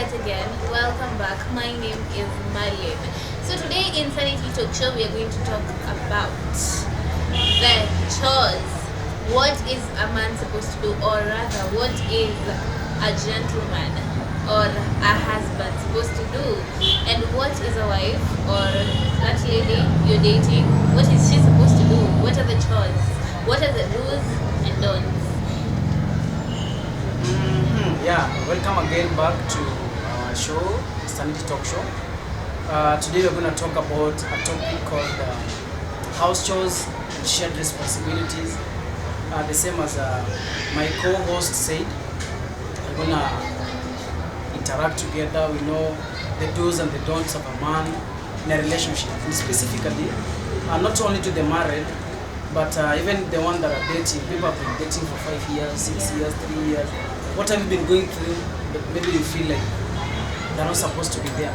yet again. Welcome back. My name is Marlene. So today in Sanity Talk Show we are going to talk about the chores. What is a man supposed to do, or rather what is a gentleman or a husband supposed to do, and what is a wife or that lady you're dating, what is she supposed to do? What are the chores? What are the do's and don'ts? Yeah, welcome again back to our show, Sanity Talk Show. Today we're going to talk about a topic called house chores and shared responsibilities. The same as my co-host said, we're going to interact together. We know the do's and the don'ts of a man in a relationship. And specifically, not only to the married, but even the one that are dating. People have been dating for 5 years, 6 years, 3 years. What have you been going through that maybe you feel like they're not supposed to be there?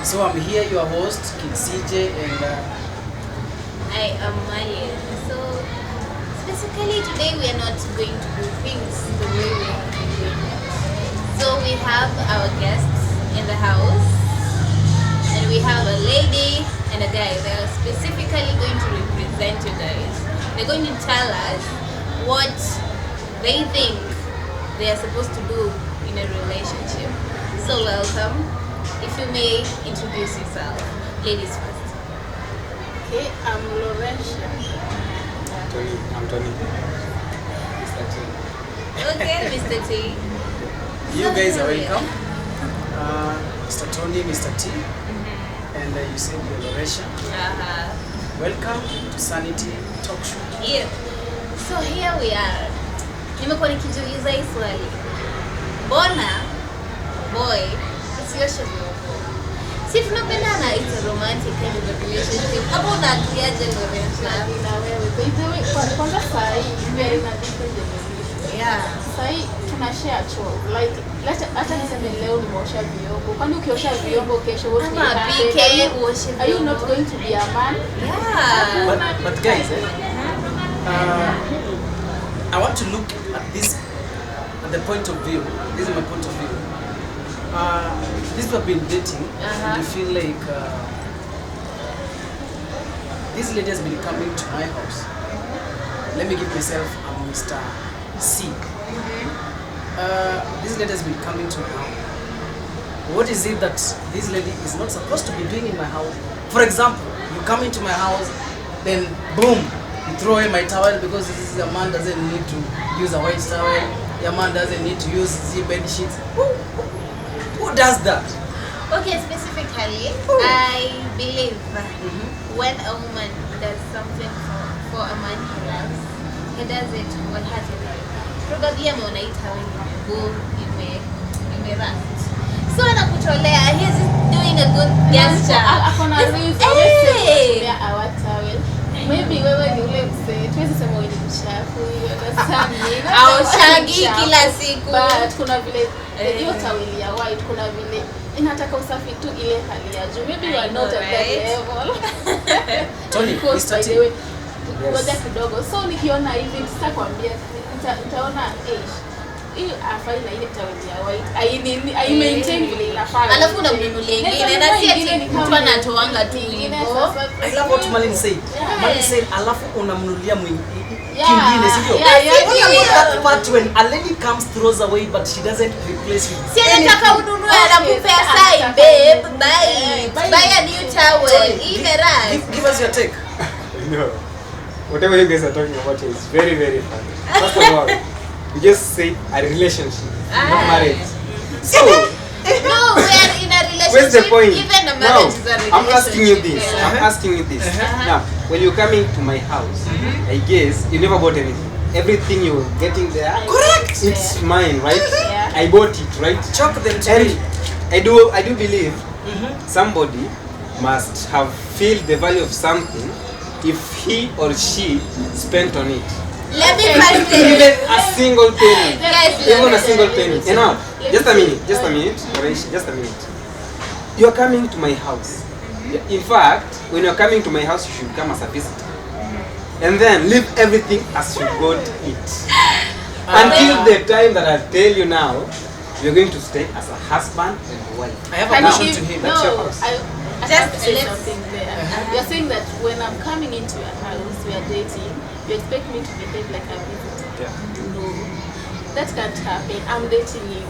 So I'm here, your host, Kid CJ, and I am Maya. So specifically today we are not going to do things the way we have been doing it. So we have our guests in the house, and we have a lady and a guy. They are specifically going to represent you guys. They're going to tell us what they think they are supposed to do in a relationship. So welcome. If you may introduce yourself. Ladies first. Okay, I'm Laurentia. I'm Tony. Okay, Mr. T. you guys are welcome. Mr. Tony, Mr. T, and you said you're Loresha. Welcome to Sanity Talk Show. Yeah. So here we are. Nimekuwa nikijiuliza hii swali. Mbona boy usioshe vyombo? Si tunapendana, it's a romantic kind of a relationship. Hapo unaangalia Lorenza. Na wewe. By the way, kwanza saa hii very na different generation. Yeah. Saa hii tuna share chore. Like hata niseme leo nimeosha vyombo. Kwani ukiosha vyombo kesho wote Ama PK uoshe Are you vyombo. not going to be a man? Yeah. But guys, I want to look at this at the point of view. This is my point of view. These people have been dating, and you feel like this lady has been coming to my house. Let me give myself Mr. C. This lady has been coming to my house. What is it that this lady is not supposed to be doing in my house? For example, you come into my house, then boom, you throw away my towel because this is a man doesn't need to use a white towel. Your man doesn't need to use bed sheets. Who does that? Okay, specifically, I believe when a woman does something for a man he loves, he does it wholeheartedly. Probably ameona hii towel imego imerust. So anakutolea, he's doing a good gesture. Akona reason. Hey! Our towel. Maybe wewe ni ule mse. Tuwezi sema wewe ni mchafu. Haoshagi kila siku. But kuna vile hiyo towel ya white, kuna vile inataka usafi tu ile hali ya juu. Maybe you are not at that level. Tony, Because Mr. by T. the way, ngoja kidogo. So nikiona hivi sitakwambia, nitaona hii afai na ile towel ya white. I maintain vile inafaa. Alafu unamnunulia ingine na si ati mtu anatoanga tu hivyo. I love what Malin said. Malin said, alafu unamnunulia mwingine. Yeah, Kingine, sivyo? yeah. What about that part when a lady comes, throws away, but she doesn't replace it? Si anataka ununue anakupea sai babe, buy a new towel. Imerust. Give us your take. No. Whatever you guys are talking about is very, very funny. First of all, you just say a relationship, not marriage. So, No, we are in a relationship. where's the point? Even a Now, marriage is a relationship. I'm asking you this. Yeah. I'm asking you this. Now, when you're coming to my house, I guess you never bought anything. Everything you're getting there, Correct. it's mine, right? Yeah. I bought it, right? Chalk them to And me. I do believe somebody must have feel the value of something if he or she spent on it. Let me first tell Even you. a single penny. Guys, Even a let me single tell you. penny. You know, just a minute, Oresh, just a minute. You're coming to my house. In fact, when you're coming to my house, you should come as a visitor. And then leave everything as you got it. Until the time that I tell you now, we are going to stay as a husband and wife. I have a Can Now, you question give- to him. That's your No, house. I Just have to say let's- something there. Uh-huh. You're saying that when I'm coming into your house, we are dating, you expect me to behave like a visitor. Yeah. No, that can't happen. I'm dating you.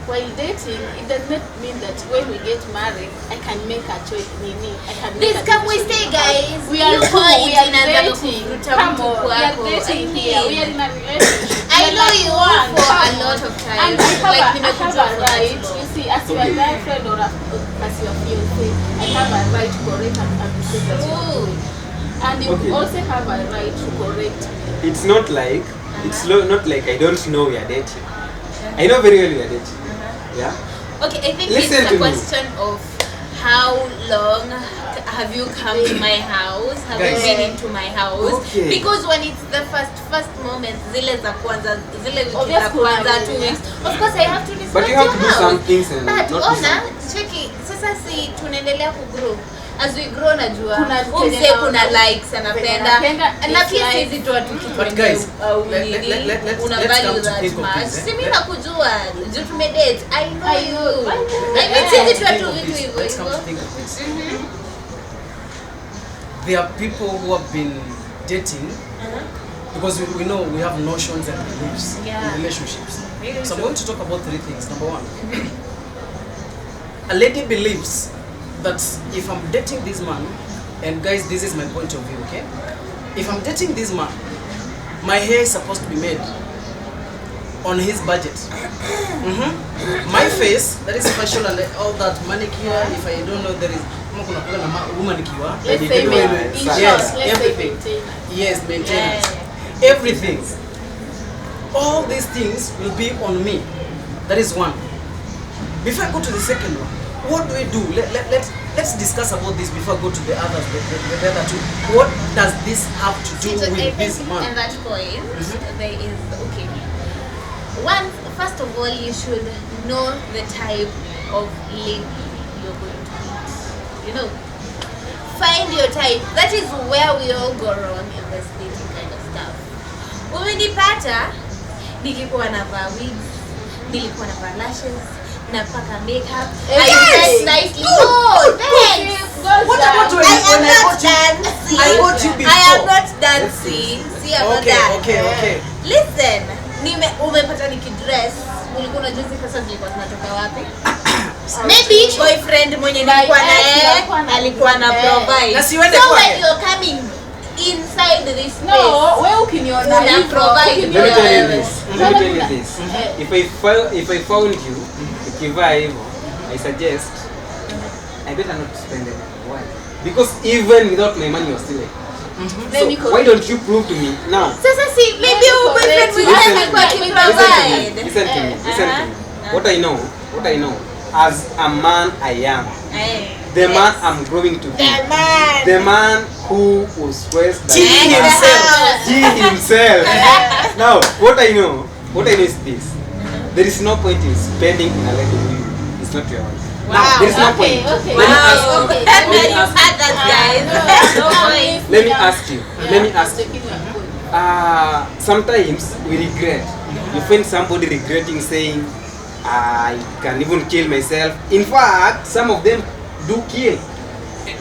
While dating, it does not mean that when we get married, I can make a choice. I can make Please a come we decision stay in my house. guys. We are You cool. point We are inaanza dating. kukuvuta Come mtu on, we are kwako. dating I here. We mean, are in a relationship. I We are know like you one. for a Come lot on. of time. And I have, Like, I have nimekuja a for that right, long. you see, as your Okay. girlfriend or as your fiancé, I have a right to correct and mistake that you are Ooh. doing. And you Okay. also have a right to correct me. It's not like not like I don't know we are dating. I know very well we are dating. Yeah. Okay, I think Listen it's to a me. question of how long have you come to my house? Have Guys. you been into my house? Okay. Because when it's the first moment, zile za kwanza, zile wiki Obvious za kwanza, kuna 2 weeks. Of course I have to respect But you have your to do house. some things and But not do ona, some. cheki, sasa si tunaendelea kugrow. As we grow najua Kuna umse venye kuna na- likes anapenda anapenda, na pia dislike. sisi tu atukitu But guys, let's una come value to that think of much. this, eh? Si mimi nakujua juu tumedate. I know I know, you. I know. I mean sisi tu Think atu of vitu this. hivyo Let's come to hivyo. think of this. There are people who have been dating because we know we have notions and beliefs Yeah. in relationships. Very So I'm true. going to talk about 3 things. Number 1, a lady believes that if I'm dating this man, and guys, this is my point of view, okay? If I'm dating this man, my hair is supposed to be made on his budget. My face, that is facial and all that manicure. If I don't know, there is manicure. Let's you say can do maybe, it. in Yes, short, let's say everything. maintenance. Yes, maintenance. Yeah. Everything. All these things will be on me. That is one. Before I go to the second one, what do we do? Let's discuss about this before I go to the others, the other 2. What does this have to do See, so I with think this man? at that point, there is okay. First of all, you should know the type of lady you're going to meet. You know, find your type. That is where we all go wrong in this dating kind of stuff. Umenipata, nilikuwa navaa wigs, nilikuwa navaa lashes, napaka makeup. I Yes! dress nicely. No, thanks. What about when I am I not got you? dancing. I got you I am before. not dancing. See, I'm not Okay, that. okay. Listen, umepata nikidress, ulikuwa unajua hizi pesa zilikuwa zinatoka wapi? Maybe boyfriend mwenye nilikuwa na yeye alikuwa na provide. Na siwende So kwake. when you're coming inside this No, place, wewe ukiniona Una hivyo, provide ukiniona Let me tell you wewe. this. No, Let me no, tell you no. this. Eh, If I found you, ukivaa hivyo, I suggest I better not spend it. Why? Because even without my money, you're still like. let me So why don't you prove to me now? sasa si maybe Yeah, boyfriend correct. mwingine Listen to alikuwa me. akiprovide. Listen to me. Listen to me. Uh-huh. What I know, as a man I am, the Yes. man I'm growing to be, The man. the man who was raised by He his mother. himself. He himself. Now, what I know is this: there is no point in spending in a lady who is not your wife. Wow. There is no Okay, point. okay. Let me Wow. ask you. Okay. Let me You ask had that, guys. No point. Let me ask you. Yeah, Let me I'm ask you. taking your point. Sometimes we regret. You find somebody regretting saying, I can even kill myself. In fact, some of them do kill.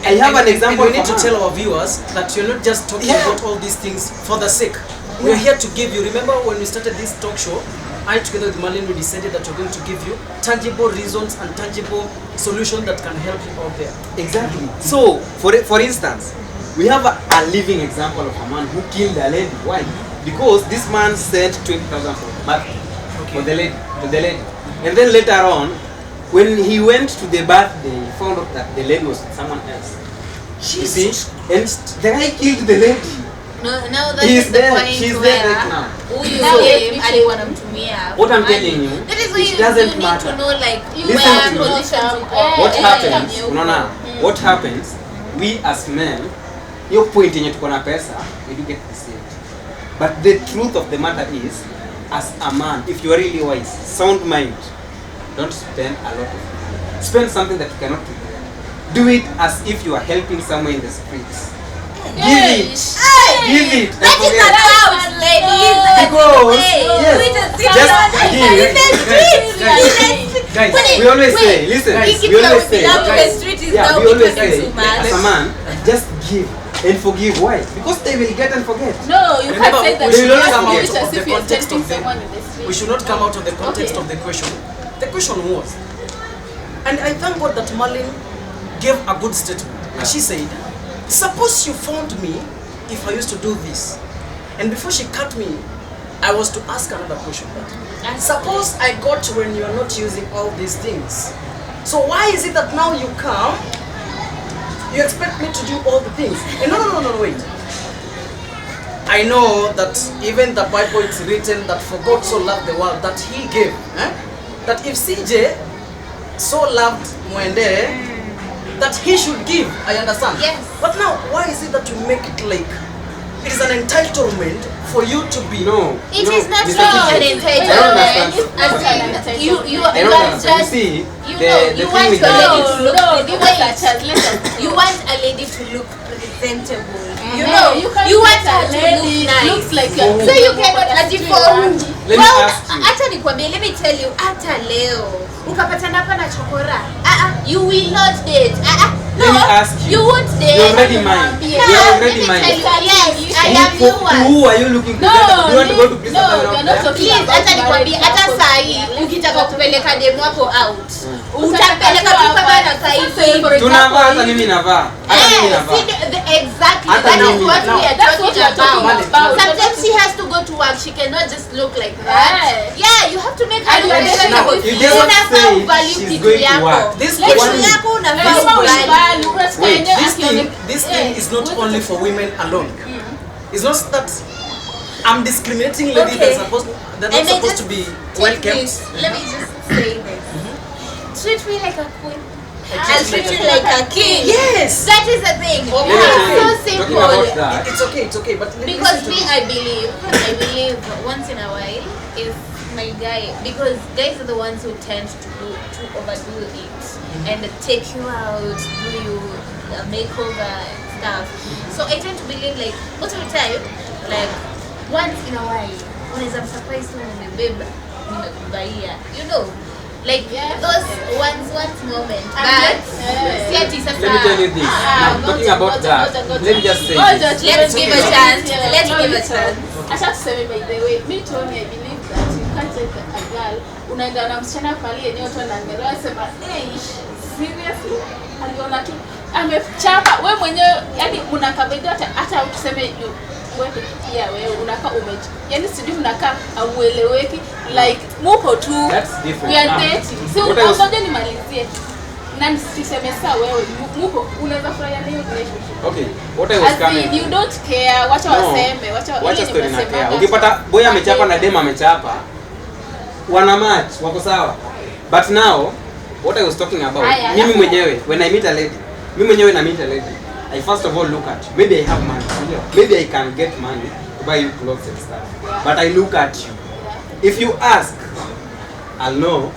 I have an example And we need for to her. tell our viewers that you're not just talking Yeah. about all these things for the sake. We're here to give you. Remember when we started this talk show, I together with Marlene, we decided that we're going to give you tangible reasons and tangible solutions that can help you out there. Exactly. So, for instance, we have a living example of a man who killed a lady. Why? Because this man sent 20,000 for the birthday for the lady, to the lady. And then later on, when he went to the birthday, he found out that the lady was with someone else. You see? And the guy killed the lady. No, that He's is the there. point She's where there right now. huyu Now, dem alikuwa anamtumia What I'm money. telling you, That is why it you doesn't need matter. to know like Listen where to me. positions uko. What Eh, happens, eh, unaona, what happens, we as men, hiyo point yenye tuko na pesa, we do get deceived. But the truth of the matter is, as a man, if you are really wise, sound mind, don't spend a lot of money. Spend something that you cannot regret. Do it as if you are helping someone in the streets. Give it. give it and That is forget. allowed, ladies. Because, Hey, yes, we just sit just down give in it. the street. Guys, We always say, listen, we always say, love in the guys, street is yeah, now we always becoming say, too much. as a man, just give and forgive. Why? Because they will get and forget. No, you Remember, can't say that. we should You not have come to out do it of as the if you're context tempting of the- someone in the street. we should not come out of the context Okay. of the question. The question was, and I thank God that Marlene gave a good statement. Yeah. She said, suppose you found me if I used to do this. And before she cut me, I was to ask another question. Suppose I got when you are not using all these things. So why is it that now you come, you expect me to do all the things? And no, wait. I know that even the Bible is written that for God so loved the world that he gave. That if CJ so loved Mwende, that he should give, I understand. Yes. But now, why is it that you make it like it is an entitlement for you to be? No. It no, is not Mr. really an Kiki. I don't entitlement. understand. As in, you I don't are understand. You just, see, you the know, you thing want with your the lady to look give us a chance. Let us you want a lady to look presentable. You No, know, you can't you want get a her to lady look nice. looks like you're So you cannot ajiform. Let me ask you. Hata nikwambie, let me tell you, hata leo ukapatana hapa na chokora. You will not date. No, Let me ask you. you won't date. You're already mine. No, You're already let me mine. tell you, yes, I am Who, yours. who are you looking to? No, Do you want to go to no, Crystal we are not Palace? talking Please, about hata nikwambie, married hata couples. sahi Yeah, ukitaka kupeleka demu wako out, Utapeleka utapeleka tu tu kama hapa. na sahi Sasa, for example, Tunavaa hata mimi navaa. Hata mimi navaa. Exactly. Hata That is mimi. what we are That's what talking we are talking about. about. Sometimes she has to go to work. She cannot just look like that. Yeah, you have to make her And look you are presentable. dating You just Unafaa say uvalue she's kitu going to yako. work. This Kitu question, yako unafaa Lazima uvalue. uibali, unasikia Wait, yenyewe this akione- thing is not only for women alone. It's not that I'm discriminating ladies Okay. they're I not may supposed just to be take welcomed. this. Let me just say this. Treat me like a queen. treat I'll you treat like you a like a king. Yes. That is the thing. Let me Yeah, tell so you, talking simple. about that. It's okay, but Because listen to me, this. I believe once in a while, if my guy, because guys are the ones who tend to overdo it and take you out, do you a makeover and stuff. So I tend to believe like most of the time, like once in a while, when I'm surprised to babe, you know. Like Yeah. those once moment, but And see ati sasa. Let me tell you this. Ah, Talking about that, let me just say this. Let's give a chance. Let's give a chance. Acha tuseme by the way, me Tony, I believe that you can't take a girl, unaenda na msichana pale yenyewe watu wanaangalia sema, "Hey, seriously?" Aliona tu amechapa wewe mwenyewe, yani unakabidhi hata tuseme wewe pia wewe unakaa yani sijui mnakaa haueleweki like mupo tu. That's different. We are Now, dating. Si what I was- ngoja nimalizie. Na nisiseme saa wewe mupo unaweza furahia na hiyo relationship. Okay, what I was As in, you coming. don't care, wacha No. waseme, Wacha ile story na nimesemaga. care. Ukipata boy amechapa na dem amechapa, wana match, wako sawa. But now, what I was talking about, Aya, mimi alafu- mwenyewe when I meet a lady, mimi mwenyewe na meet a lady, I first of all look at you. Maybe I have money, maybe I can get money to buy you clothes and stuff. But I look at you. If you ask, I'll know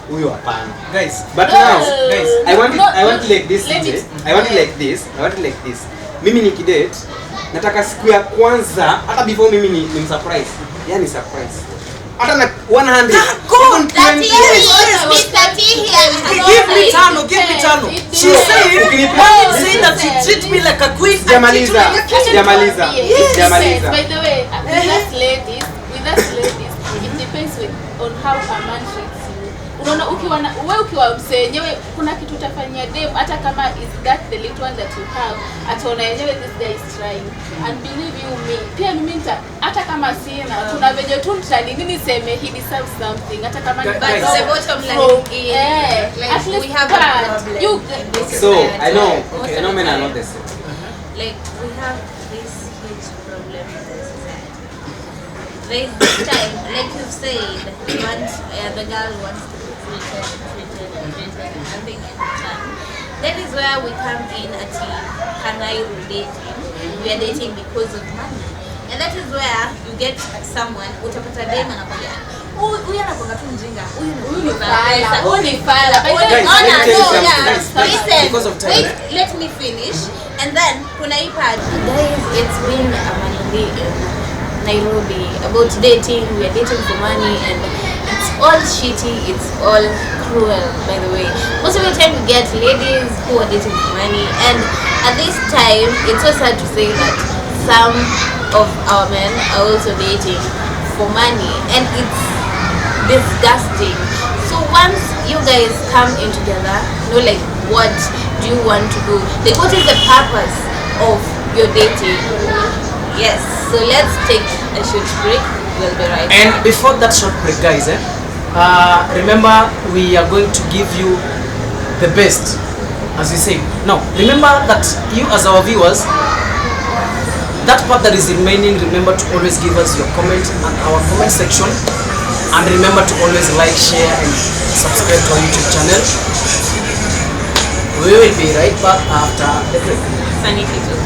huyo hapana. Guys, But No, now, guys, I want it no, like this, let CJ. it- I want it like this. I want it like this. Mimi nikidate, nataka siku ya kwanza hata before mimi ni msurprise. Yani surprise. Hata na 100. even 20. Mr. T here. give me tano, give me tano. She said, Ukinipa- say that you treat me like a queen. I treat you Sijamaliza. like a king. Sijamaliza. Sijamaliza. By the way, with us ladies, it depends on how a man treats you. Unaona ukiwa msee yenyewe kuna kitu utafanyia dem hata kama is that the little one that you have, ataona yenyewe this guy is trying. And believe you me, pia mimi hata kama sina, kuna venye tu nitani niseme he deserves something hata kama ni Guys, But Guys. the bottom line is, like at least we we have have a a problem. you This is So, that, I know, most of I know the men are time, not the same. like we have this huge problem in the society. There's this time, like you've said, the girl wants to be treated, and nothing in return. That is where we come in at Kanairu dating. We are dating because of money. And that is where you get someone, utapata dem anakwambia, huyu anakuanga tu mjinga. Huyu ni fala. Huyu ni fala. Guys, Ona, let me tell you no, something. yeah. Guys, Listen, because of time, wait, let me finish. And then, kuna hii part. Guys, it's been a money in Nairobi about dating. We are dating for money and it's all shitty. It's all cruel, by the way. Most of the time we get ladies who are dating for money, and at this time, it's so sad to say that some of our men are also dating for money, and it's disgusting. So once you guys come in together, know like what do you want to do, like what is the purpose of your dating. Yes, so let's take a short break. We'll be right And back. before that short break, guys, remember we are going to give you the best, as we say. Now, remember that you as our viewers, that part that is remaining, remember to always give us your comment on our comment section, and remember to always like, share, and subscribe to our YouTube channel. We will be right back after the break. Sanity Talk.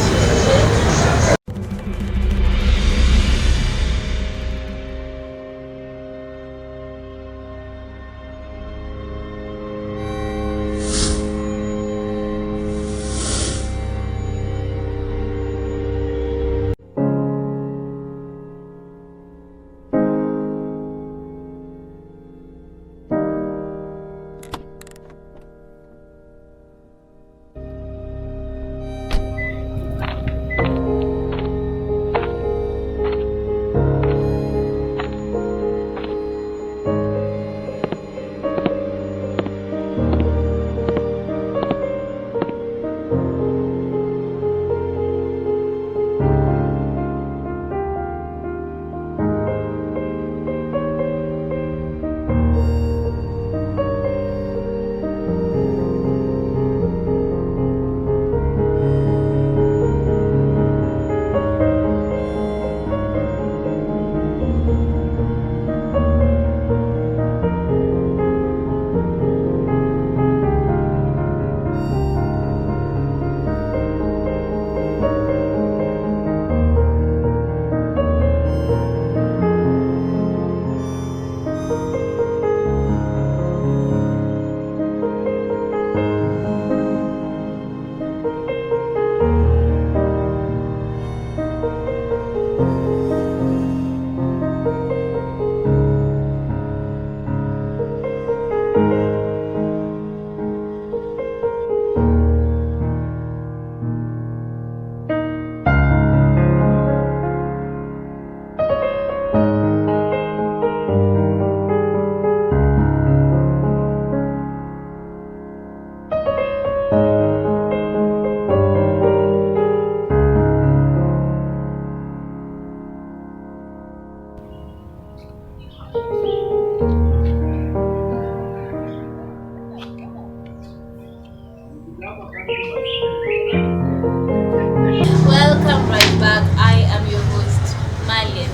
Welcome right back. I am your host, Malin,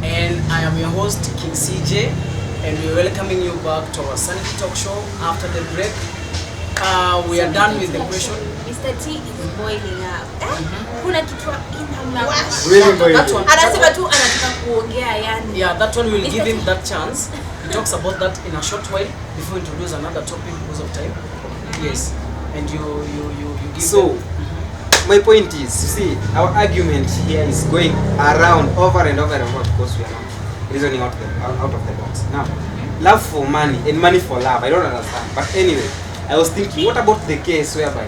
And I am your host, King CJ, and we're welcoming you back to our Sanity Talk show after the break. We are done with the question. Mr. T is boiling up. Kuna kitu inamwasha. Really boiling. That one, Anasema tu anataka kuongea yani. yeah, that one will give him that chance. He talks about that in a short while before we introduce another topic because of time. Yes, and you give So, them. my point is, you see, our argument here is going around over and over and over because we are not reasoning out of the box. Now, love for money and money for love, I don't understand. But anyway, I was thinking, what about the case whereby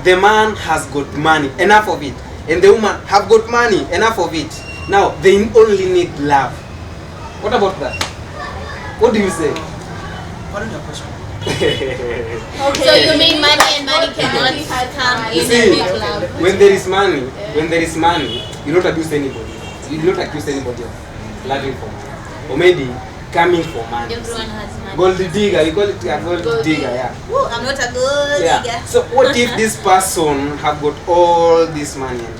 the man has got money, enough of it, and the woman have got money, enough of it. Now, they only need love. What about that? What do you say? Pardon your question. So you mean money and money cannot come You in see, and make love? when there is money, you don't abuse anybody. You don't accuse anybody of loving for money. Or maybe coming for money. Everyone has money. Gold digger, we call it a gold digger, yeah. Woo, I'm not a gold Yeah. digger. So what if this person have got all this money and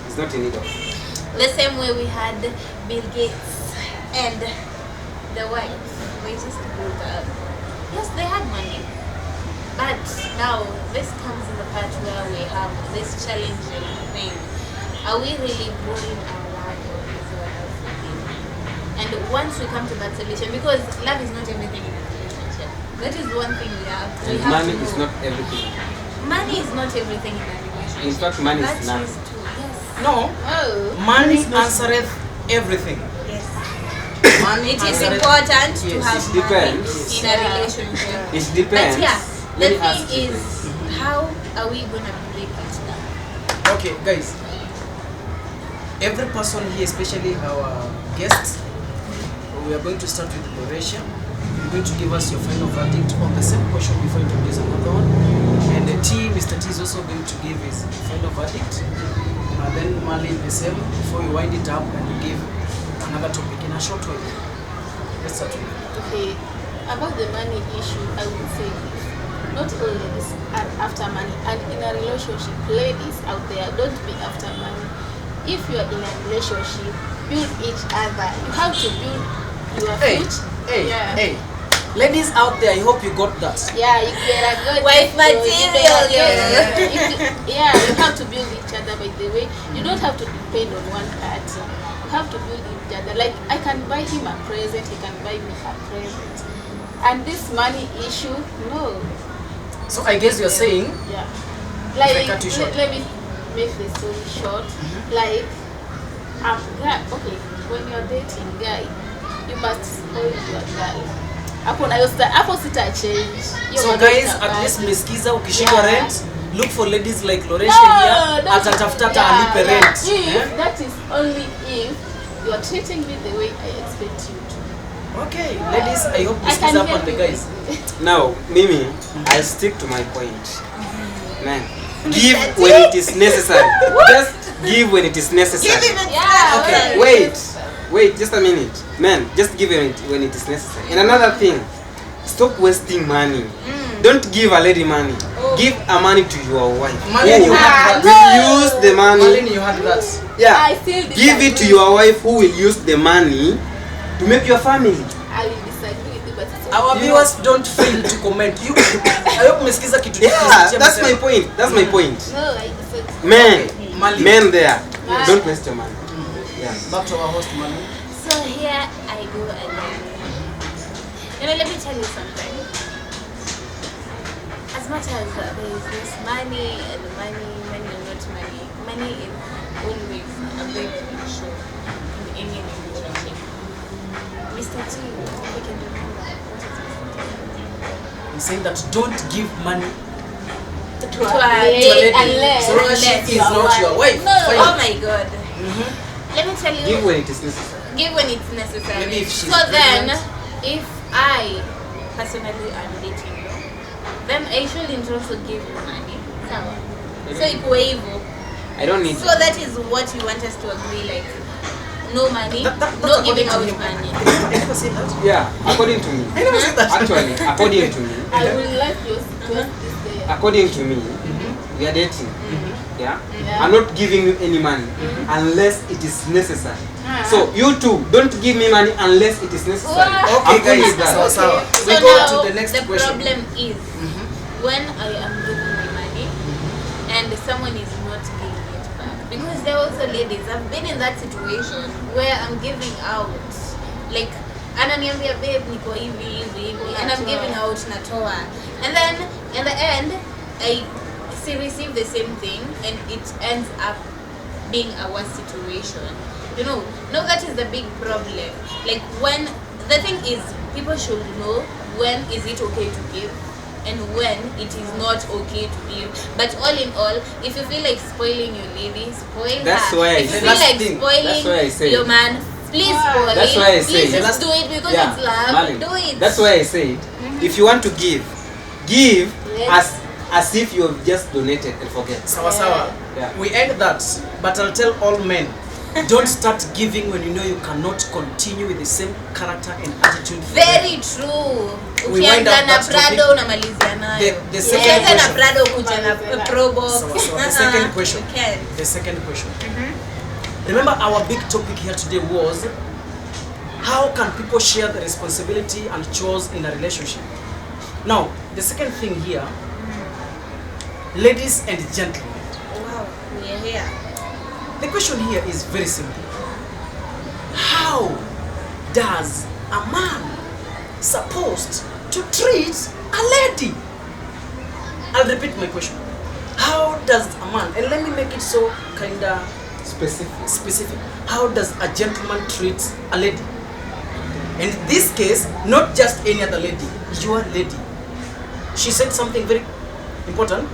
is not in need of? The same way we had Bill Gates and the wife. We just broke up. Yes, they had money. But now this comes in the part where we have this challenging thing. Are we really growing our love or is our love fading? And once we come to that solution, because love is not everything in a relationship. That is one thing we have. We And have money to is know. not everything. Money is not everything in a relationship. In fact, money That is nothing. true. Yes. No, Oh. money answereth everything. Yes. Money It is answereth- important to Yes, have it money depends. in a relationship. It depends. But yeah, the Let me thing ask you. is, how are we gonna break it down? Okay, guys. Every person here, especially our guests, we are going to start with Loresia. You're going to give us your final verdict on the same question before you introduce another one. And the Mr. T is also going to give his final verdict. And then Mali the same before you wind it up and you give another topic in a short way. Let's start with you. Okay, about the money issue, I would say this. Not all ladies are after money, and in a relationship, ladies out there, don't be after money. If you are in a relationship, build each other. You have to build your future. Yeah. Ladies out there, I hope you got that. Yeah, if you're a good Wife material, yeah, you have to build each other. By the way, you don't have to depend on one party. You have to build each other. Like I can buy him a present, he can buy me a present. And this money issue, no. So I guess you're saying, Yeah. I Like cut you short. let me make the story short. Like okay, when you're dating guy, you must spoil your girl. Hapo sita change. so guys, at least mesikiza ukishindwa Yeah. rent, look for ladies like Loresia here, atatafuta hata alipe rent. If that is only if you are treating me the way I expect you to. Okay, ladies, I hope I mesikiza can hapo help the you. guys. Now, Mimi, I stick to my point. Man, give when it is necessary. Just give when it is necessary. Yeah. Okay, Wait, just a minute. Man, just give it when it is necessary. And another thing, stop wasting money. Don't give a lady money. Give a money to your wife. Marlene, you Who had that. will use the money. Marlene, you had that. Yeah. I still Give it to disagree. your wife who will use the money to make your family. I will disagree with you, but it's Our okay. viewers don't fail to comment. You, I hope mesikiza kitu Yeah, kisikia that's my msema. point. That's my point. No, I disagree. Men, Marlene. men there, Yes. don't waste your money. Yeah. Back to our host, Marlene. So here I go again. Let me tell you something. As much as there is this money and money or not money is always a big issue in any relationship. Mr. T, we can remember what is Mr. He's saying that don't give money To To a a lady, lady, unless so long as she is not your wife. No, Fine. oh my god. Let me tell you. Give when it is necessary. Give when it's necessary. Maybe if she's so then, pregnant. if I personally am dating you, then I shouldn't also give you money. Sawa. So ikuwe hivyo. I don't need So that is what you want us to agree, like no money, That's no according giving to out him. money. I never said that. Yeah, according to me. I never said that. Actually, according to me, I will like you to this day. according to me, we are dating. Yeah? Yeah. I'm not giving you any money unless it is necessary. Ah. So you too, don't give me money unless it is necessary. Wow. Okay, I'm cool guys, with that. sawa sawa. So We go now to the next question. problem is when I am giving my money and someone is not giving it back. Because there are also ladies, I've been in that situation where I'm giving out, like ananiambia babe niko hivi and I'm giving out natoa, and then in the end I receive the same thing and it ends up being a worse situation. You know, no, that is the big problem. Like when the thing is, people should know when is it okay to give and when it is not okay to give. But all in all, if you feel like spoiling your lady, spoil That's her. why I if you said- feel That's like the thing. spoiling That's why I said- your man, please spoil That's him. why I Please said- just do it because Yeah, it's love. Marlene, Do it. that's why I said, if you want to give Yes. as if you have just donated and forget. Sawa sawa. Yeah. We end that, but I'll tell all men, don't start giving when you know you cannot continue with the same character and attitude. Very true. We wind Ukianza up na that Prado topic. unamalizia nayo. The second Ukianza na question. Prado kuja na Probox. Sawa sawa. The second question. You can. The second question. Remember our big topic here today was how can people share the responsibility and chores in a relationship? Now, the second thing here, ladies and gentlemen, Wow, we are here. the question here is very simple. How does a man supposed to treat a lady? I'll repeat my question. How does a man, and let me make it so kinda specific. How does a gentleman treat a lady? In this case, not just any other lady, your lady. She said something very important.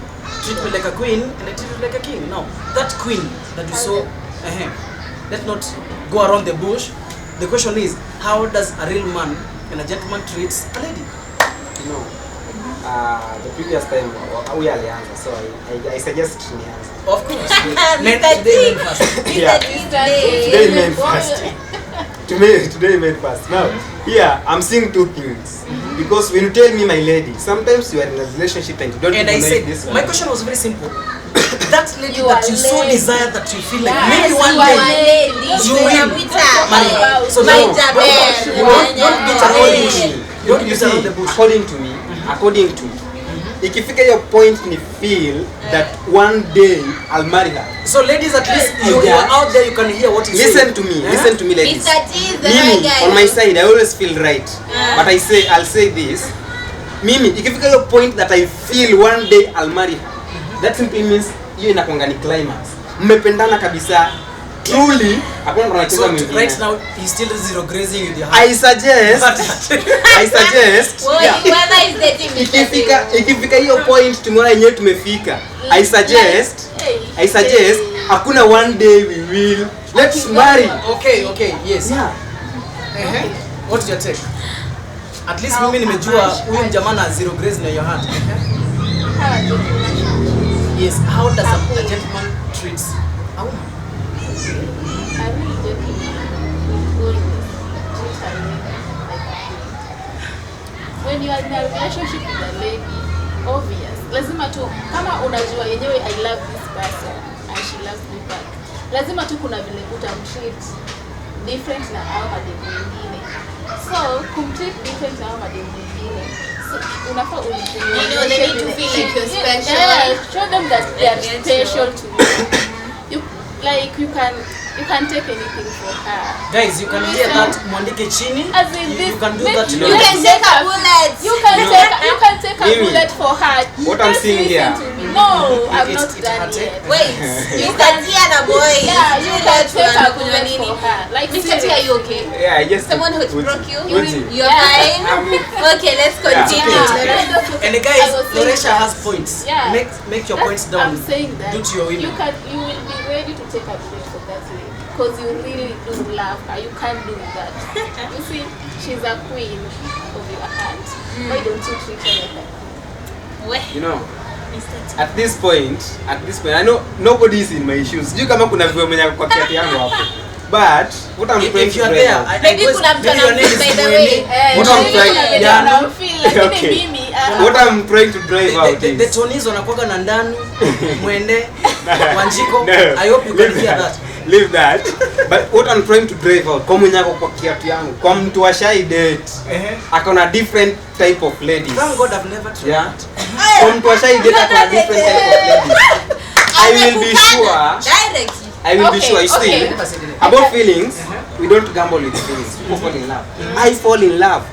Treat me like a queen and I treat you like a king. No, that queen that you saw, let's not go around the bush. The question is, how does a real man and a gentleman treats a lady? You know, the previous time we alianza, so I suggest nianze. Of course. Men Mr. today T. men first. Yeah. Today. Today men first. Today men first. Now, here I'm seeing two things. Because when you tell me my lady, sometimes you are in a relationship and you don't And even I know said, if this my one. question was very simple. That lady You that are you so lady. desire that you feel like Yes, maybe you one are day lady. you will marry her. So My no, Jabel. don't beat around the bush. Don't You beat see, around the bush. according to me, ikifika your point ni feel that one day I'll marry her. So ladies, at least you Yeah. are out there, you can hear what you say. Listen to me, listen to me, ladies. Mr. T is the right Mimi, guy. on my side, I always feel right. But I'll say this. Mimi, ikifika your point that I feel one day I'll marry her, that simply means hiyo inakuanga ni climax. Mmependana kabisa. Truly, hakuna mtu anacheza So mwingine. right now, he's still zero grazing with your I suggest, Well, yeah. whoever is dating Mr. T. ikifika hiyo point tumeona yenyewe tumefika. I suggest hakuna one day we will let's marry. Okay, yes. Yeah. What's your take? At least mimi nimejua huyu mjamaa na zero grace na your heart. Yes, how does a gentleman treat a woman? I really don't think treat her like a queen. When you are in a relationship with a lady, obvious. Lazima tu kama unajua yenyewe I love this person and she loves me back. Lazima tu kuna vile utamtreat different na hao mademu wengine. So, kumtreat different na hao mademu wengine. So, unafaa You know, they need to feel like you're special. Yeah, show them that they are Like, special to you. You can take anything for her. Guys, you can hear that mwandike chini. As in You this, can do make- that. You know. You can take a bullet. You can take a Mimi, bullet for her. what I'm Just seeing listen here. to me. No, I've It's- not it's done hard, yet. Wait, You Mr. T and a boy. Yeah, you can take a kunywa bullet nini? for her. Like Mr. T, are you okay? Yeah, I just Someone who broke you? Uzi. You're Yeah. fine? Okay, let's continue. okay. And the I guys, was saying Loresha that- has points. Yeah. Make your That's- points down. I'm saying that Do to your women. you will be ready to take a bullet for that lady because you really do love her. You can't do that. You see, she's a queen of your heart. Why don't you treat her like that? You know, at this point, I know nobody is in my shoes. Sijui kama kuna vile mwenye kwa kiatu yangu hapo. But what I'm trying If to you are drive there, at- Maybe kuna mtu maybe your name is by the Mweni. way. What I'm trying- Yeah. Okay. what I'm trying to drive out The is Tonis wanakuwaga na ndanu, Mwende, Wanjiko. No, I hope you can leave hear that. Leave that. But what I'm trying to drive out, kwa mwenye ako kwa kiatu yangu, kwa mtu wa shy date, akona different type of ladies. Thank God I've never tried Yeah. that. Kwa mtu wa shy date akona different type of ladies. I will be sure. Directly. I will be sure. You see, Okay. about feelings, we don't gamble with feelings. People fall in love. I fall in love.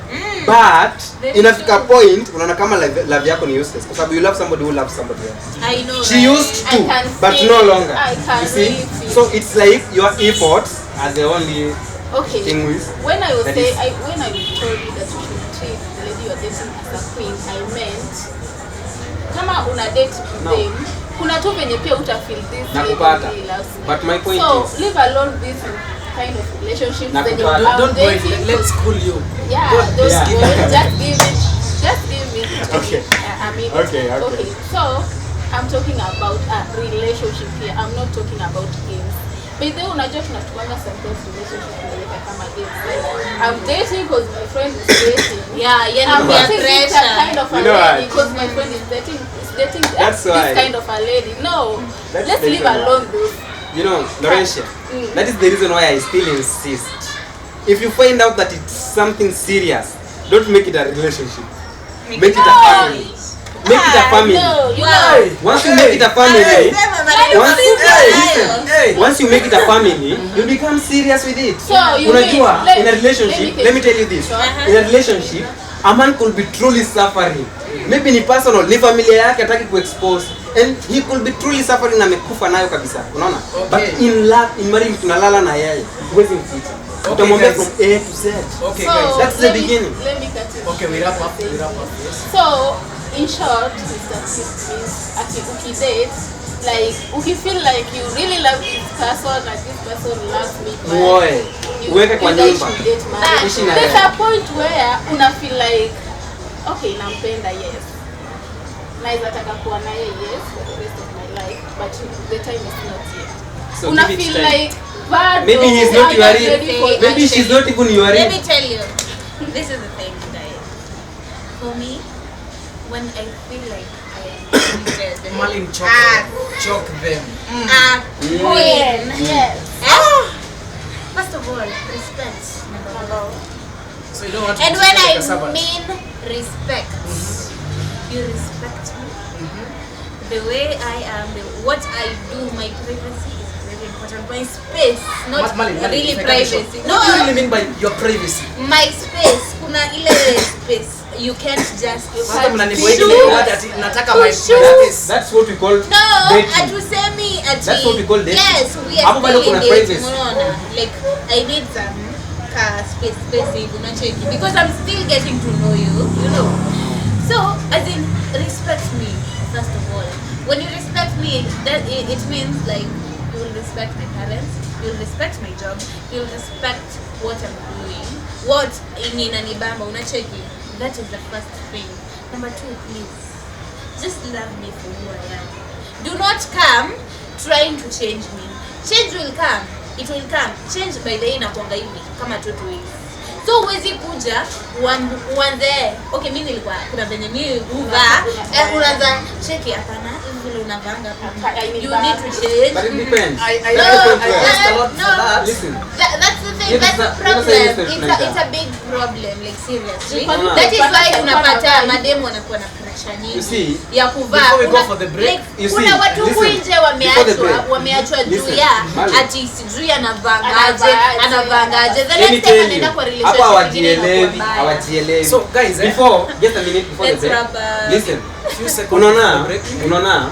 But inafika point unaona kama love yako ni useless kwa sababu you love somebody who loves somebody else. I know. She right? used I to, can but see no it. longer. I can You see? really see So it's like your efforts are the only Okay. thing with. When I was That saying, is- when I told you that you should treat the lady you're dating as a queen, I meant kama una date with No. them, kuna tu venye pia uta feel this Nakupata. lady really loves me. But my point so is- leave alone this kind of relationships Nakupata. zenye Don't, I'm don't worry, dating let's cause- cool you. Yeah, Don't- those yeah. words, just give me. Okay. I mean, Okay. So I'm talking about a relationship here. I'm not talking about games. By the way, unajua tunatuanga sometimes relationship tunaleta kama games. Like, I'm dating because my friend is dating. Yeah, I'm yeah, we are dating this kind pressure. of a You know lady what? because my friend is dating That's this why. kind of a lady. No, That's let's the leave reason why. alone those. You know, Lorentia, Mm. that is the reason why I still insist. If you find out that it's something serious, don't make it a relationship. Make it a family. make it a family. No, you Wow. know. Once you make it a family, Hey. once you make it a family, you become serious with it. So you Unajua, mean, in a relationship, let me tell you this. Uh-huh. In a relationship, a man could be truly suffering. Maybe ni personal, ni familia yake hataki kuexpose. And he could be truly suffering na amekufa nayo kabisa. Unaona? Okay. But in love, in marriage tunalala na yeye. Huwezi mficha. Okay, Utamwambia guys. from A to Z. Okay, So, guys. That's the let me- beginning. Let me cut it. Okay, we wrap up. Yes. So, in short, is that it means ati ukidate, like ukifeel like you really love this person and this person loves me back, Muoe. you Uweke kwa guys nyumba. should date marriage. Ishi na There's yeye. a point where una feel like okay, nampenda, yes, naweza taka kuwa naye, yes, for the rest of my life, but the time is not yet. So Una give it feel time. like bad. Maybe he's not I'm your ready real. for it. Maybe she's not even your Let real. me tell you, this is the thing, guys. For me, when I feel like I am committed, Malin, Ah. choke them. queen. Yes. First of all, respect. Number one. So you don't want to And be when treated I like a servant. mean respect, you respect me. The way I am, what I do, my privacy is very important. My space, not Malin, really if I can show- privacy. What do you really mean by your privacy? My space, kuna ile space. You can't just. Sasa mnaniboeka Shoot. ile word ati nataka my Shoot. space. That's what we call No, dating. hatusemi ati. That's what we call dating. Yes, we Hapo are bado still in kuna dating. privacy. Unaona, like I need some space hivi unacheki because I'm still getting to know you, you know. So, as in respect me first of all. When you respect me, that it means like you will respect my parents, you will respect my job, you will respect what I'm doing, what inanibamba unacheki. That is the first thing. Number two, please, just love me for who I am. Do not come trying to change me. Change will come. It will come. Change by the way inakuanga hivi kama tu hivi. So uwezi kuja uanze okay, mimi nilikuwa kuna venye mimi huvaa unaanza cheki hapana hivi vile unavanga hapa. You need to change. But it depends. I No, asked a lot for no. that. Listen. That's the thing. Yes, That's the yes, problem. yes, yes, yes, It's a big problem. Like seriously. No. That is why No. unapata mademu wanakuwa na pressure You see, nyingi ya kuvaa. before we go Kuna- for the break, like, you kuna see, watu huku listen, nje before the break, wameachwa juu listen, ya Mali. ati sijui anavangaje Anavaaje. the Let me next time tell you, anaenda kwa hapa relationship ingine inakuwa hawajielewi, mbaya. hawajielewi. So guys, Before, just a minute before the Let's break. wrap up. Listen, few seconds unaona, for the break. unaona,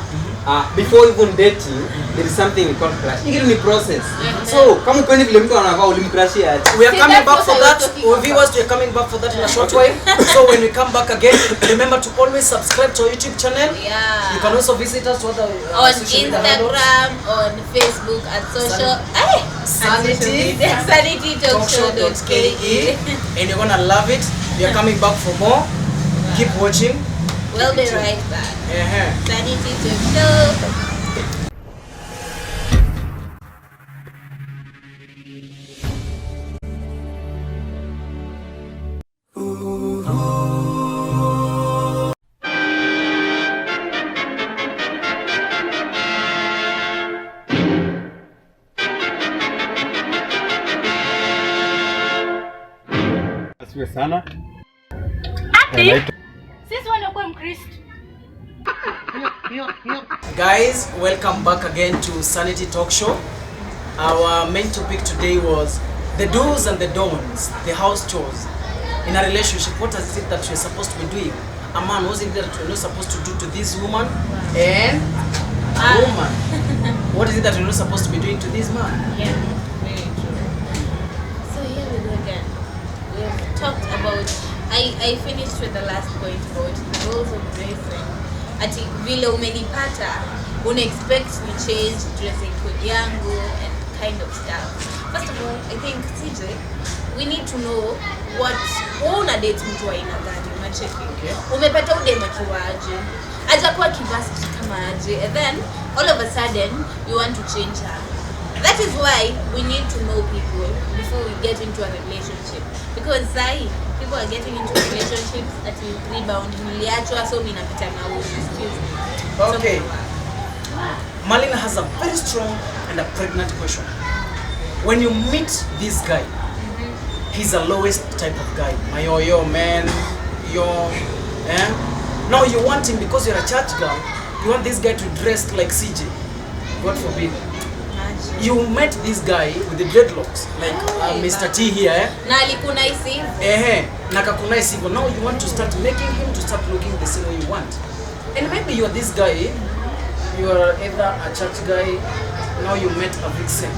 before even dating, there is something we call crush. Hii kitu ni process. So, kama upendi vile mtu anavaa ulimcrushia aje. We are See, coming that's back what for I was that. talking Our about. viewers, we are coming back for that in a short while. So when we come back again, remember to always subscribe to our YouTube channel. Yeah. You can also visit us what On social media handles. Instagram, on Facebook, at social. Hey! Sanity. Sanitytalkshow.ke. And you're gonna love it. We are coming back for more. Keep watching. We'll be right back. Sanity Talk Show. Asiwe sana. Sisi wanakuwa Mkristo. Guys, welcome back again to Sanity Talk Show. Our main topic today was the do's and the don'ts, the house chores. In a relationship, what is it that you're supposed to be doing? A man, what is it that you're not supposed to do to this woman? And a woman, what is it that you're not supposed to be doing to this man? Yeah, very true. So here we go again. We have talked about. I finished with the last point about the roles of dressing. Ati vile umenipata, una expect to change dressing code yangu and kind of stuff. First of all, I think CJ, we need to know what una date mtu wa aina gani unacheki. Okay. Umepata udem akiwa aje? Ajakuwa kivasi kama aje, and then all of a sudden you want to change her. That is why we need to know people before we get into a relationship. Because people are getting into relationships at rebound. Niliachwa so mimi napita na huyu. Excuse me. Okay. Malina has a very strong and a pregnant question. When you meet this guy, he's the lowest type of guy. My yo man, yo, Now you want him because you're a church girl. You want this guy to dress like CJ. God forbid. You met this guy with the dreadlocks, like Mr. T here, eh? Na alikunaisi. Na kakunaisi. Now you want to start making him to start looking the same way you want. And maybe you are this guy, you are either a church guy, now you met a vixen.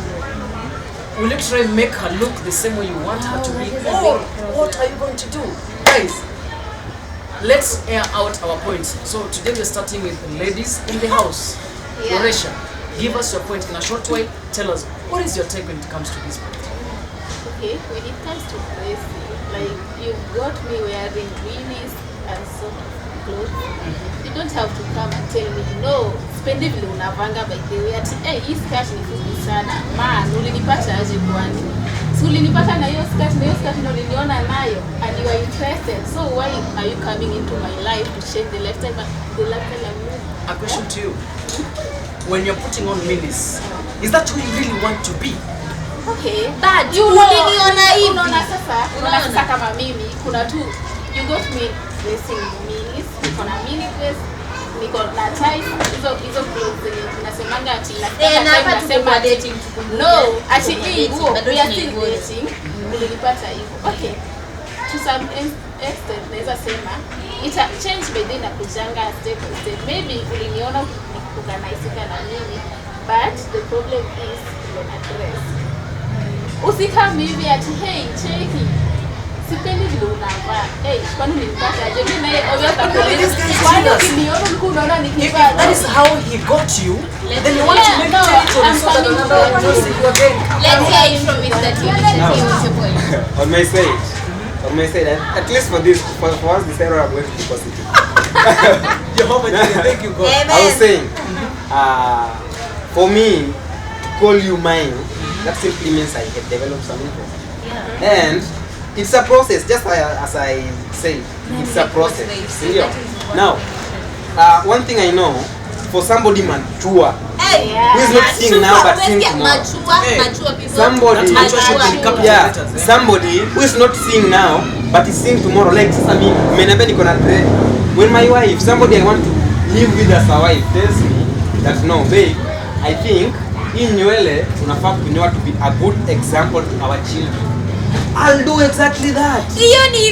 Will you try and make her look the same way you want her to be? Or what are you going to do? Guys, let's air out our points. So today we're starting with ladies in the house. Yeah. Oresha, give us your point in a short way. Tell us, what is your take when it comes to this point? Okay, when it comes to dressing, like you've got me wearing greenies and sort of clothes. You don't have to come and tell me, no, spendi vile unavanga by the way. Ati, hii skirt ni fupi sana. Man, ulinipata aje kwani? Si ulinipata na hiyo skirt na uliniona nayo and you are interested. So why are you coming into my life to change the lifestyle I'm living? A question to you. When you're putting on minis, is that who you really want to be? Okay. But You uliniona hivi. Unaona sasa kama mimi kuna tu you got me dressing minis, niko na mini dress, niko na ties, hizo clothes zenye tunasemanga ati Na hapa tunasema dating. no, ati hii nguo Bado we are ni still nguo. dating. Nilipata hivyo. Okay. To some extent naweza sema ita change by then na kujanga step by step. Maybe uliniona ukanaisika na mimi, but the problem is when I dress. Usikame hivi ati hey cheki. Sipendi vile unavaa. Hey, kwani nilipata aje? Mimi naye obviously kwani ukiniona ulikuwa unaona If nikivaa. that is how he got you, then you want to make territory so that another one knows you again. Let's hear it from Mr. T. Mr. T, what's your point? On my side, at least for this, for us, this error I'm going to be positive. Jehovah, thank you, God. I was saying, for me, to call you mine, that simply means I have developed some interest. Yeah. And it's a process, just as I say, it's a process. Sindio? Now, one thing I know, for somebody mature, Hey, who is not seeing now but seeing tomorrow. Mature people. Somebody, That's mature should be capital yeah, letters, eh? somebody who is not seeing now but is seeing tomorrow. Like sasa mimi, umeniambia niko na dread. When my wife, somebody I want to live with as a wife, tells me that no, babe, I think hii nywele unafaa kunyoa to be a good example to our children. I'll do exactly that.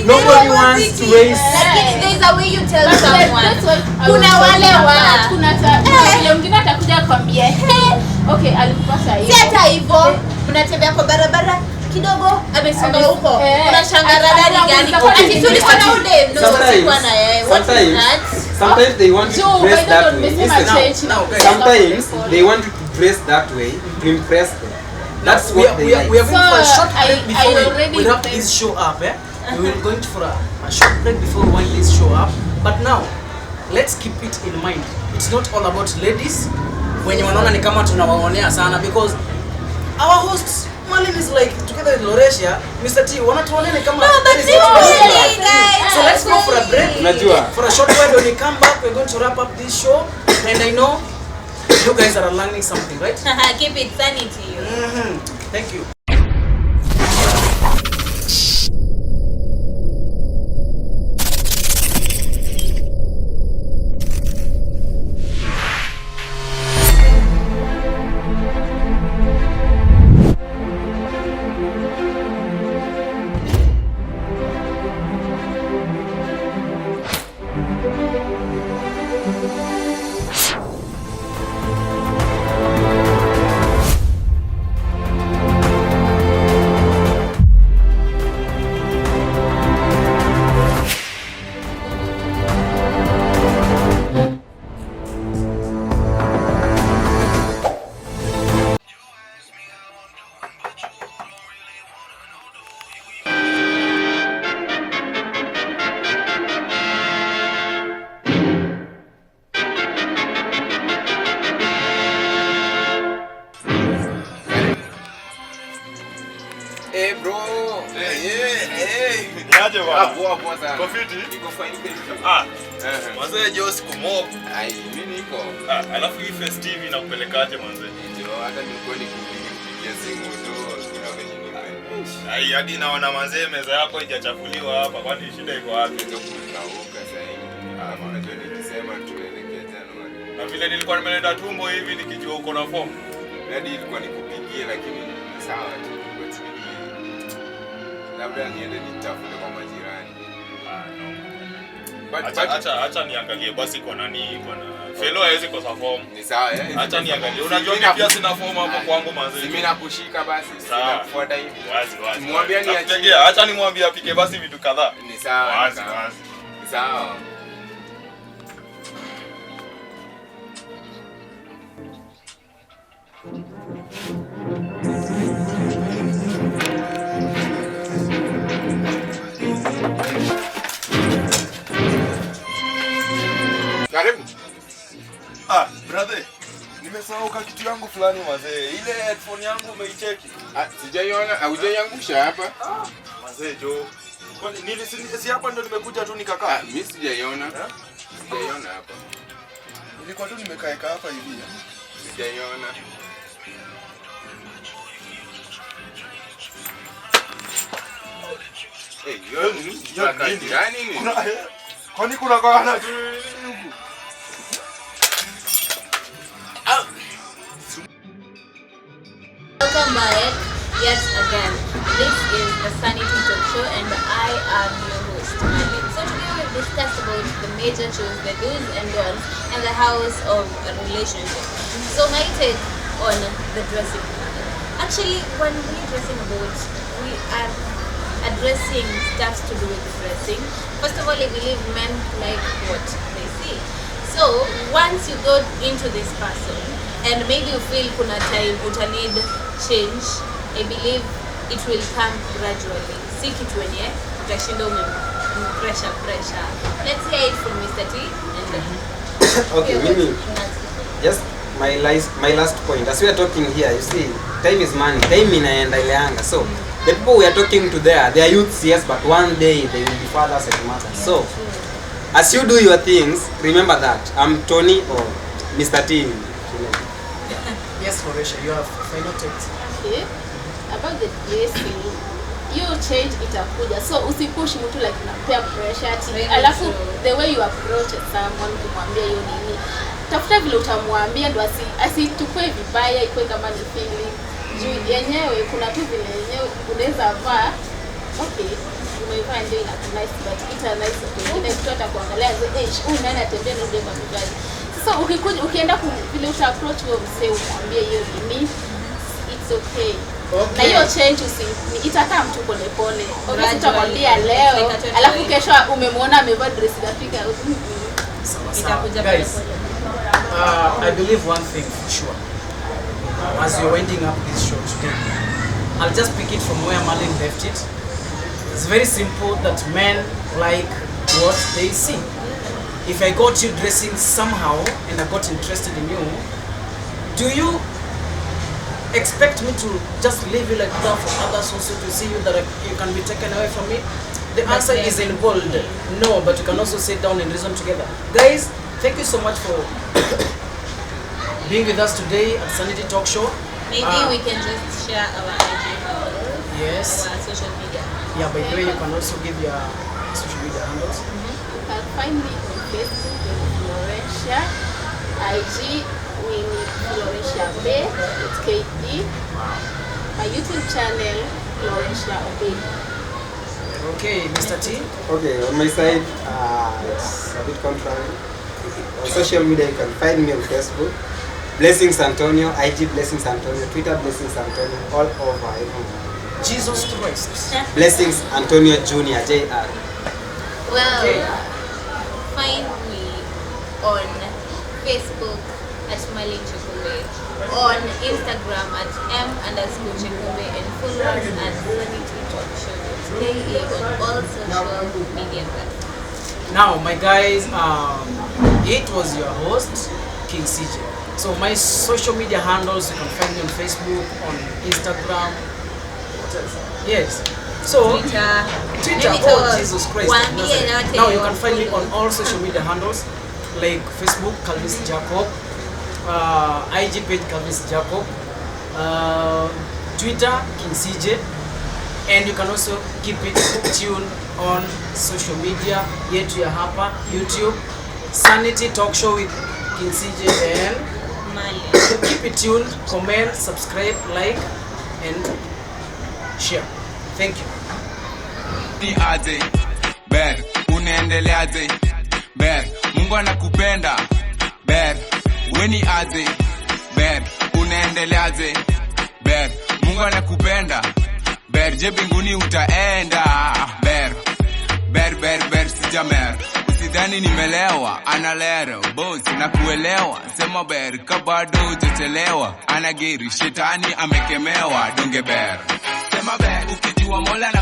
Nobody wants to raise. Lakini there is a way you tell But someone. that's what I Kuna was wale talking wa about. Kuna vile mwingine atakuja akwambie, "Hey, okay, alikupata hiyo." si hata hivyo unatembea kwa barabara kidogo amesonga huko unashangaa radari gani ati tulikuwa na ude no sikuwa na yeye what is that Sometimes they want you to Joe, dress by the that way, way. umesema Listen, change na now, sometimes they want you to dress that way to impress them. That's we what are, they we are, like. we are going for a So, short break I before already we wrap think- this show up. We will going for a short break before we wind this show up. But now, let's keep it in mind. It's not all about ladies. Wenye wanaona ni kama tunawaonea sana because our host Malin is like together with Loresia, Mr. T, wanatuonea ni kama that is not really, good. guys, So let's go for a break. Unajua? For a short while, when we come back, we're going to wrap up this show. And I know you guys are learning something, right? keep it funny to you Thank you. Hey bro. Niaje bwana? Poa sana. Uko fiti? Niko fine kabisa. Ah. Mwanzo jo siku mob. Ai, mimi niko. Alafu hii festive inakupelekaje mwanzo? Ndio hata nilikuwa nikipigia simu tu kuna venye niko. Ai hadi naona mwanzo meza yako haijachafuliwa hapa kwani shida iko wapi? Ndio kukauka sasa hivi. kama unajua nilisema tuelekee Januari. Na vile nilikuwa nimeleta tumbo hivi nikijua uko na form. Hadi ilikuwa nikupigie lakini ni sawa tu. But labda niende nitafute kwa majirani. Acha niangalie basi kwa nani bwana. Fellow hawezi kosa form. Ni sawa Acha niangalie. Unajua mimi pia sina form hapo kwangu manzi. Mimi nakushika basi. Sawa. Sinafuata hivi. Wazi. Mwambie ni achie. Acha nimwambie apike basi vitu kadhaa. Ni sawa. Wazi. Ni sawa. Karibu. Brother. Nimesahau kitu yangu fulani mazee. Ile headphone yangu umeicheki? Sijaiona, hujaiangusha hapa? Mazee jo. Kwani si hapa ndo nimekuja tu nikakaa? Mimi sijaiona. Sijaiona hapa. Nilikuwa tu nimekaa hapa hivi. Sijaiona. Kwani kuna kana tu Welcome back yet again. This is the Sanity Talk Show and I am your host, Malin. So today we've discussed about the major chores, the do's and don'ts in the house of a relationship. So my take on the dressing. Actually, when we're dressing about, we are addressing stuff to do with dressing. First of all, I believe men like what they see. So once you go into this person and maybe you feel kuna time uta need change, I believe it will come gradually. Si kitu wenye utashinda pressure. Let's hear it from Mr. T and Okay, Mimi, just my last point. As we are talking here, you see, time is money. Time inaenda ileanga. So the people we are talking to there, they are youths, yes, but one day they will be fathers and mothers. So as you do your things, remember that I'm Tony or Mr. T. Yes, Horesha, you have final takes. Okay. About the dressing, you change itakuja. So usipush mtu like unapea pressure ati. Alafu the way you approach someone kumwambia hiyo nini. Tafuta vile utamwambia ndo asitukue vibaya ikuwe kama ni feeling. Juu yenyewe kuna tu vile yenyewe unaweza vaa. Okay. Umevaa ndio ina nice but ita nice wengine mtu atakuangalia huyu nani atembea na ndio mavazi. Sasa ukienda vile uta approach wewe msee umwambie hiyo nini, it's okay. Na hiyo change itakaa mtu pole pole. Obviously utamwambia leo alafu kesho umemwona amevaa dress Afrika itakuja pole Guys, pole. I believe one thing for sure. As we're winding up this show today, I'll just pick it from where Malin left it. It's very simple that men like what they see. If I got you dressing somehow and I got interested in you, do you expect me to just leave you like that for others also to see you that you can be taken away from me? The answer is in bold. No, but you can also sit down and reason together. Guys, thank you so much for being with us today at Sanity Talk Show. maybe we can just share our IG handles, Yes. our social media. Yeah, by the way, you can also give your social media handles. You can find me on Facebook with Florencia, IG with Florencia Bay, it's KD. My YouTube channel, Florencia Obey. Okay, Mr. T. Okay, on my side, it's a bit contrary. On social media, you can find me on Facebook, Blessings Antonio, IG Blessings Antonio, Twitter Blessings Antonio, all over everywhere. Jesus Christ. Blessings Antonio Jr. JR. Well, Okay. find me on Facebook at Malin Chikube, on Instagram at m_Chikube, and follow us at Sanity Talk Show. KE on all social media platforms. Now, my guys, it was your host, King CJ. So my social media handles, you can find me on Facebook, on Instagram. What else? Yes. So Twitter. Twitter. Maybe Oh, to- Jesus Christ. One No, year sorry. now, Now you tell can find me follow. on all social media handles, like Facebook, Calvis Jacob, IG page Calvis Jacob, Twitter King CJ, and you can also keep it tuned on social media yetu ya hapa YouTube, Sanity Talk Show with Kinsije and Mali. keep it tuned, comment, subscribe, like and share. Thank you. Ni aje Ber, unaendeleaje Ber, Mungu anakupenda Ber, weni aje Ber, unaendeleaje Ber, Mungu anakupenda Ber, je mbinguni utaenda Ber, ber sijamer. Usidhani nimelewa, analero boss na kuelewa. Sema ber, kabado hujachelewa. Anagiri, shetani amekemewa. Donge ber, sema ber, ukijua Mola na